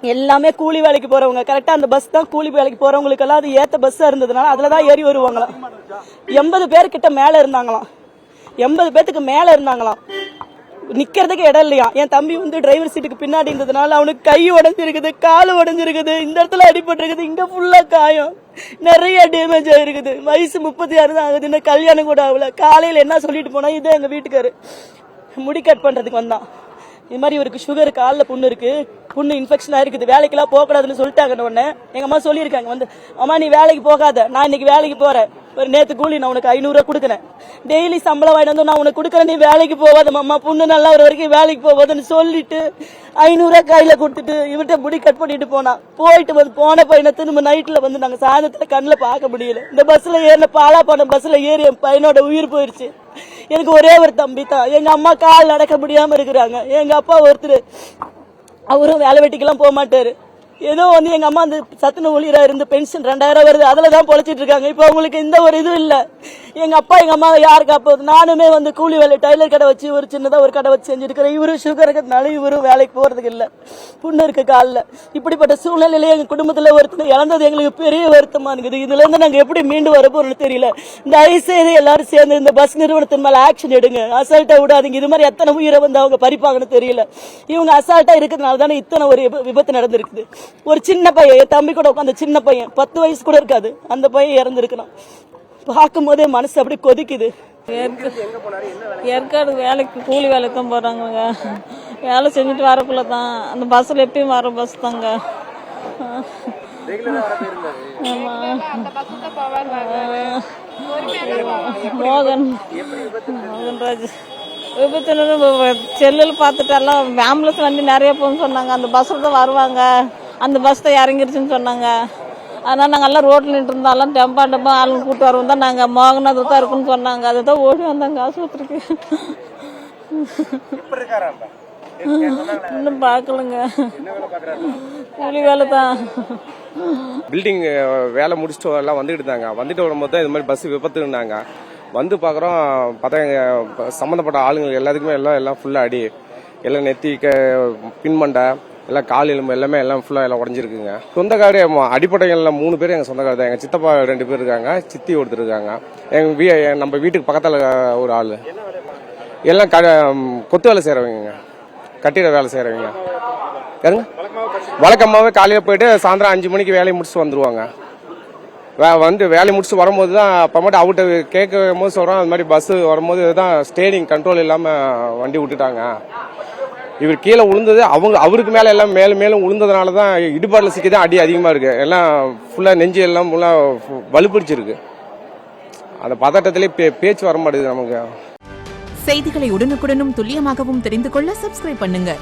எல்லாமே கூலி வேலைக்கு போறவங்க. கரெக்டா அந்த பஸ் தான் கூலி வேலைக்கு போறவங்களுக்கு எல்லாம் அது ஏத்த பஸ்ஸா இருந்ததுனால அதுலதான் ஏறி வருவாங்களாம். 80 பேர்கிட்ட மேல இருந்தாங்களாம். 80 பேத்துக்கு மேல இருந்தாங்களாம். நிக்கிறதுக்கு இடம் இல்லையா. என் தம்பி வந்து டிரைவர் சீட்டுக்கு பின்னாடி இருந்ததுனால அவனுக்கு கை உடைஞ்சிருக்குது, காலு உடைஞ்சிருக்குது, இந்த இடத்துல அடிபட்டு இருக்குது, இங்க ஃபுல்லா காயம், நிறைய டேமேஜ் ஆயிருக்குது. வயசு 36 தான் ஆகுது, இந்த கல்யாணம் கூட ஆகல. காலையில என்ன சொல்லிட்டு போனா, இதே எங்க வீட்டுக்காரு முடி கட் பண்றதுக்கு வந்தான். இது மாதிரி இவருக்கு சுகர், காலில் புண்ணு இருக்கு, புண்ணு இன்ஃபெக்ஷன் ஆயிருக்குது, வேலைக்கெல்லாம் போகக்கூடாதுன்னு சொல்லிட்டாங்க. உடனே எங்க அம்மா சொல்லியிருக்காங்க வந்து, அம்மா நீ வேலைக்கு போகாத, நான் இன்னைக்கு வேலைக்கு போறேன், ஒரு நேத்து கூலி நான் உனக்கு 500 ரூபா கொடுக்குறேன், டெய்லி சம்பளம் வாங்கிட்டு வந்து நான் உனக்கு கொடுக்குறேன், நீ வேலைக்கு போகாத அம்மா, புண்ணு நல்லா ஒரு வரைக்கும் வேலைக்கு போகாதுன்னு சொல்லிட்டு 500 ரூபா கையில கொடுத்துட்டு இவர்கிட்ட முடி கட் பண்ணிட்டு போயிட்டு வந்து போன பையனை திரும்ப நைட்ல வந்து நாங்க சாயந்தரத்துல கண்ணில் பார்க்க முடியல. இந்த பஸ்ல ஏறின பாலா போன பஸ்ல ஏறி என் பையனோட உயிர் போயிருச்சு. எனக்கு ஒரே ஒரு தம்பி தான். எங்க அம்மா கால் நடக்க முடியாம இருக்கிறாங்க. எங்க அப்பா ஒருத்தர், அவரும் வேலை வெட்டிக்கெல்லாம் போக மாட்டாரு. ஏதோ வந்து எங்க அம்மா அந்த சத்துணவு ஊழியரா இருந்து பென்ஷன் 2000 வருது, அதுலதான் பொழைச்சிட்டு இருக்காங்க. இப்ப அவங்களுக்கு இந்த ஒரு இது இல்ல. எங்க அப்பா எங்க அம்மா யாரு காப்பது? நானுமே வந்து கூலி வேலை, டைலர் கடை வச்சு ஒரு சின்னதா ஒரு கடை வச்சு செஞ்சிருக்கிறேன். இவரும் சுகர் இருக்கிறதுனால இவரும் வேலைக்கு போறதுக்கு இல்ல, புண்ணு இருக்கு காலில். இப்படிப்பட்ட சூழ்நிலையில எங்க குடும்பத்துல ஒருத்தர் இழந்தது எங்களுக்கு பெரிய வருத்தமா இருக்குது. இதுல இருந்து நாங்க எப்படி மீண்டு வர போறோம்னு தெரியல. இந்த ஐசேரி எல்லாரும் சேர்ந்து இந்த பஸ் நிறுவனத்தின் மேல ஆக்ஷன் எடுங்க, அசால்ட்டா விடாதீங்க. இது மாதிரி எத்தனை உயிரை வந்து அவங்க பறிப்பாங்கன்னு தெரியல. இவங்க அசால்ட்டா இருக்கிறதுனால தானே இத்தனை ஒரு விபத்து நடந்திருக்குது. ஒரு சின்ன பையன், என் தம்பி கூட உட்காந்து, சின்ன பையன் 10 வயசு கூட இருக்காது, அந்த பையன் இறந்துருக்கிறான். பார்க்கும் போதே மனசு அப்படியே கொதிக்குது. ஏற்காடு வேலைக்கு கூலி வேலைக்கு தான் போறாங்க. வேலை செஞ்சுட்டு வரக்குள்ளதான் அந்த பஸ்ல எப்பயும் வர பஸ் தாங்க. மோகன்ராஜ் விபத்து செல்லில் பார்த்துட்டு எல்லாம் ஆம்புலன்ஸ் வண்டி நிறைய போகணும்னு சொன்னாங்க. அந்த பஸ்ஸில் தான் வருவாங்க, அந்த பஸ் தான் இறங்கிருச்சுன்னு சொன்னாங்க. அதனால் நாங்கள் எல்லாம் ரோட்டில் நின்று இருந்தோம். எல்லாம் டெம்பா ஆளுங்க கூப்பிட்டு வருவோம் தான். நாங்கள் மோகனாது தான் இருக்குன்னு சொன்னாங்க. அதை தான் ஓடி வந்தாங்க ஆஸ்பத்திரிக்கு. இன்னும் பார்க்கலங்க, கூலி வேலை தான். பில்டிங் வேலை முடிச்சுட்டு எல்லாம் வந்துட்டு இருந்தாங்க. வந்துட்டு வரும்போது தான் இது மாதிரி பஸ் விபத்துனாங்க. வந்து பார்க்குறோம், பார்த்தா எங்கள் சம்மந்தப்பட்ட ஆளுங்களுக்கு எல்லாத்துக்குமே எல்லாம் ஃபுல்லாக அடி, எல்லாம் நெத்தி, பின்மண்டை, எல்லாம் கால் எலும்பு எல்லாமே எல்லாம் ஃபுல்லாக எல்லாம் உடஞ்சிருக்குங்க. சொந்தக்காரு அடிப்படைகள்லாம் 3 பேர் எங்கள் சொந்தக்காரு தான். எங்கள் சித்தப்பா 2 பேர் இருக்காங்க, சித்தி ஒருத்தர் இருக்காங்க. நம்ம வீட்டுக்கு பக்கத்தில் ஒரு ஆள், எல்லாம் கொத்து வேலை செய்கிறவங்க, கட்டிட வேலை செய்கிறவங்க. யாருங்க? வழக்கமாகவே காலையில் போயிட்டு சாயந்தரம் 5 மணிக்கு வேலையை முடிச்சுட்டு வந்துடுவாங்க. வந்து வேலையை முடிச்சுட்டு வரும்போது தான் அப்போ மட்டும் அவர்கிட்ட கேட்கும் போது சொல்கிறோம், அது மாதிரி பஸ்ஸு வரும்போது தான் ஸ்டேரிங் கண்ட்ரோல் இல்லாமல் வண்டி விட்டுட்டாங்க. இவர் கீழே விழுந்தது அவருக்கு மேலே எல்லாம் மேலும் விழுந்ததுனால தான் இடுபாட்டில் சிக்கி தான் அடி அதிகமாக இருக்கு. எல்லாம் ஃபுல்லாக நெஞ்சு எல்லாம் ஃபுல்லாக வலுப்பிடிச்சிருக்கு. அந்த பதட்டத்திலே பேச்சு வர மாட்டேங்குது நமக்கு. செய்திகளை உடனுக்குடனும் துல்லியமாகவும் தெரிந்து கொள்ள சப்ஸ்கிரைப் பண்ணுங்க.